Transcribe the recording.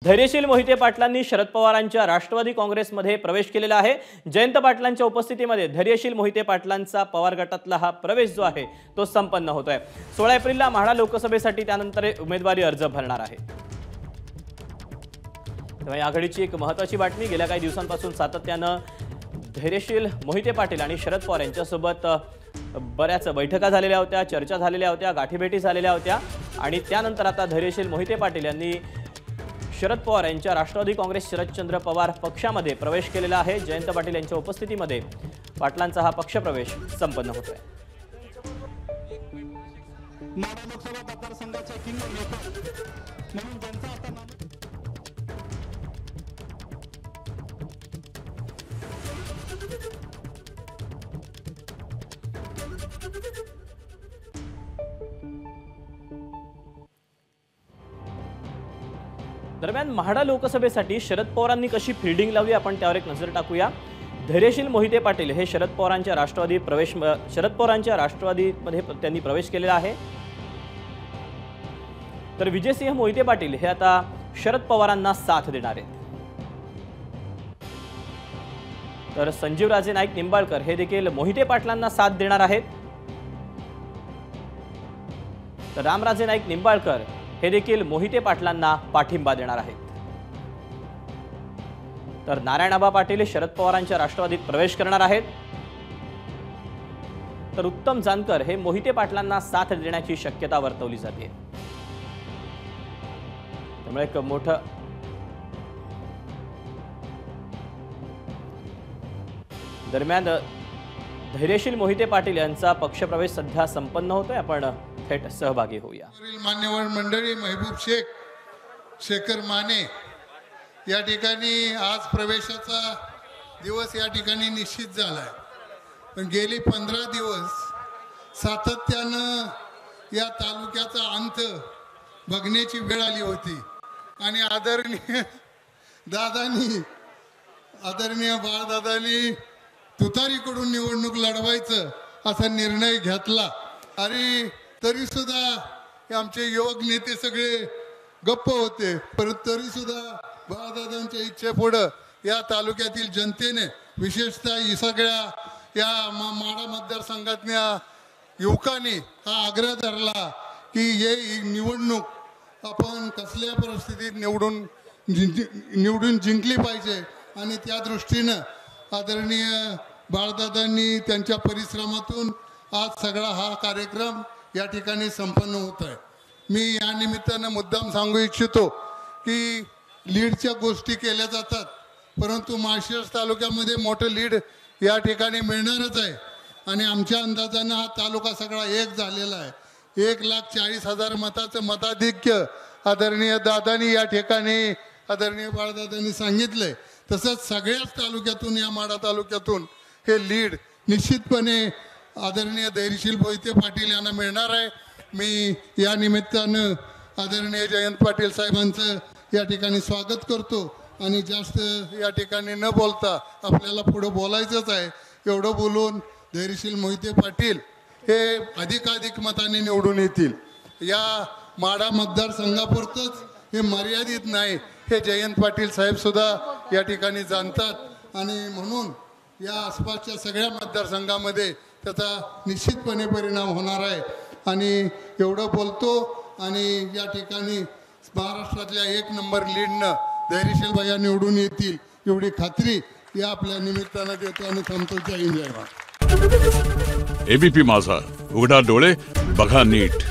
धैर्यशील मोहिते पाटलांनी शरद पवारांच्या राष्ट्रवादी काँग्रेसमध्ये प्रवेश केलेला आहे। जयंत पाटलांच्या उपस्थितीमध्ये धैर्यशील मोहिते पाटलांचा पवार गटातला हा प्रवेश जो आहे तो संपन्न होतोय। 16 एप्रिलला म्हाडा लोकसभेसाठी त्यानंतर उमेदवारी अर्ज भरणार आहे। तेव्हा या घडीची एक महत्त्वाची बातमी, गेल्या काही दिवसांपासून सातत्याने धैर्यशील मोहिते पाटील आणि शरद पवार यांच्यासोबत बऱ्याच बैठका झालेल्या होत्या, चर्चा झालेल्या होत्या, गाठीभेटी झालेल्या होत्या आणि त्यानंतर आता धैर्यशील मोहिते पाटील यांनी शरद पवार यांच्या राष्ट्रवादी काँग्रेस शरदचंद्र पवार पक्षामध्ये प्रवेश केलेला आहे। जयंत पाटील यांच्या उपस्थितीमध्ये पाटलांचा हा पक्षप्रवेश संपन्न होतोय। दरम्यान म्हाडा लोकसभेसाठी शरद पवारांनी कशी फिल्डिंग लावली आपण त्यावर एक नजर टाकूया। धैर्यशील मोहिते पाटील हे शरद पवारांच्या राष्ट्रवादीमध्ये त्यांनी प्रवेश केलेला आहे। तर विजयसिंह मोहिते पाटील हे आता शरद पवारांना साथ देणार आहेत। तर संजीवराजे नाईक निंबाळकर हे देखील मोहिते पाटलांना साथ देणार आहेत। तर रामराजे नाईक निंबाळकर हे देखील मोहिते पाटलांना पाठिंबा देणार आहेत। तर नारायणआबा पाटील शरद पवारांच्या राष्ट्रवादीत प्रवेश करणार आहेत। तर उत्तम जानकर हे मोहिते पाटलांना साथ देण्याची शक्यता वर्तवली जाते। त्यामुळे एक मोठं दरम्यान धैर्यशील मोहिते पाटील यांचा पक्षप्रवेश सध्या संपन्न होतोय। आपण थेट सहभागी होऊया। मान्यवर मंडळी, महबूब शेख, शेखर माने या ठिकाणी आज प्रवेशाचा दिवस या ठिकाणी निश्चित झालाय। पण गेली 15 दिवस सातत्यानं या तालुक्याचा अंत बघण्याची वेळ आली होती आणि आदरणीय बाळदादांनी तुतारीकडून निवडणूक लढवायचं असा निर्णय घेतला आणि तरी सुद्धा आमचे युवक नेते सगळे गप्प होते। परंतु तरी सुद्धा बाळदादांच्या इच्छेपुढे या तालुक्यातील जनतेने, विशेषतः सगळ्या या माडा मतदारसंघातल्या युवकांनी हा आग्रह धरला की हे निवडणूक आपण कसल्या परिस्थितीत निवडून जिंकली पाहिजे आणि त्या दृष्टीनं आदरणीय बाळदादांनी त्यांच्या परिश्रमातून आज सगळा हा कार्यक्रम या ठिकाणी संपन्न होत आहे। मी या निमित्तानं मुद्दाम सांगू इच्छितो की लीडच्या गोष्टी केल्या जातात, परंतु माळशिरस तालुक्यामध्ये मोठं लीड या ठिकाणी मिळणारच आहे आणि आमच्या अंदाजानं हा तालुका सगळा एक झालेला आहे। 1,40,000 मताचं मताधिक्य आदरणीय दादांनी या ठिकाणी आदरणीय बाळदादांनी सांगितलंय। तसंच सगळ्याच तालुक्यातून, या माडा तालुक्यातून हे लीड निश्चितपणे आदरणीय धैर्यशील मोहिते पाटील यांना मिळणार आहे। मी या निमित्तानं आदरणीय जयंत पाटील साहेबांचं या ठिकाणी स्वागत करतो आणि जास्त या ठिकाणी न बोलता आपल्याला पुढे बोलायचंच आहे। एवढं बोलून धैर्यशील मोहिते पाटील हे अधिकाधिक मताने निवडून येतील। या माडा मतदारसंघापुरतंच हे मर्यादित नाही, हे जयंत पाटील साहेब सुद्धा या ठिकाणी जाणतात आणि म्हणून या आसपासच्या सगळ्या मतदारसंघामध्ये त्याचा निश्चितपणे परिणाम होणार आहे। आणि एवढं बोलतो आणि या ठिकाणी महाराष्ट्रातल्या 1 नंबर लीडनं धैर्यशील भैया निवडून येतील एवढी खात्री या आपल्या निमित्तानं देतो आणि थांबतो। जय हिंद, जय भारत। एबीपी माझा, उघडा डोळे बघा नीट।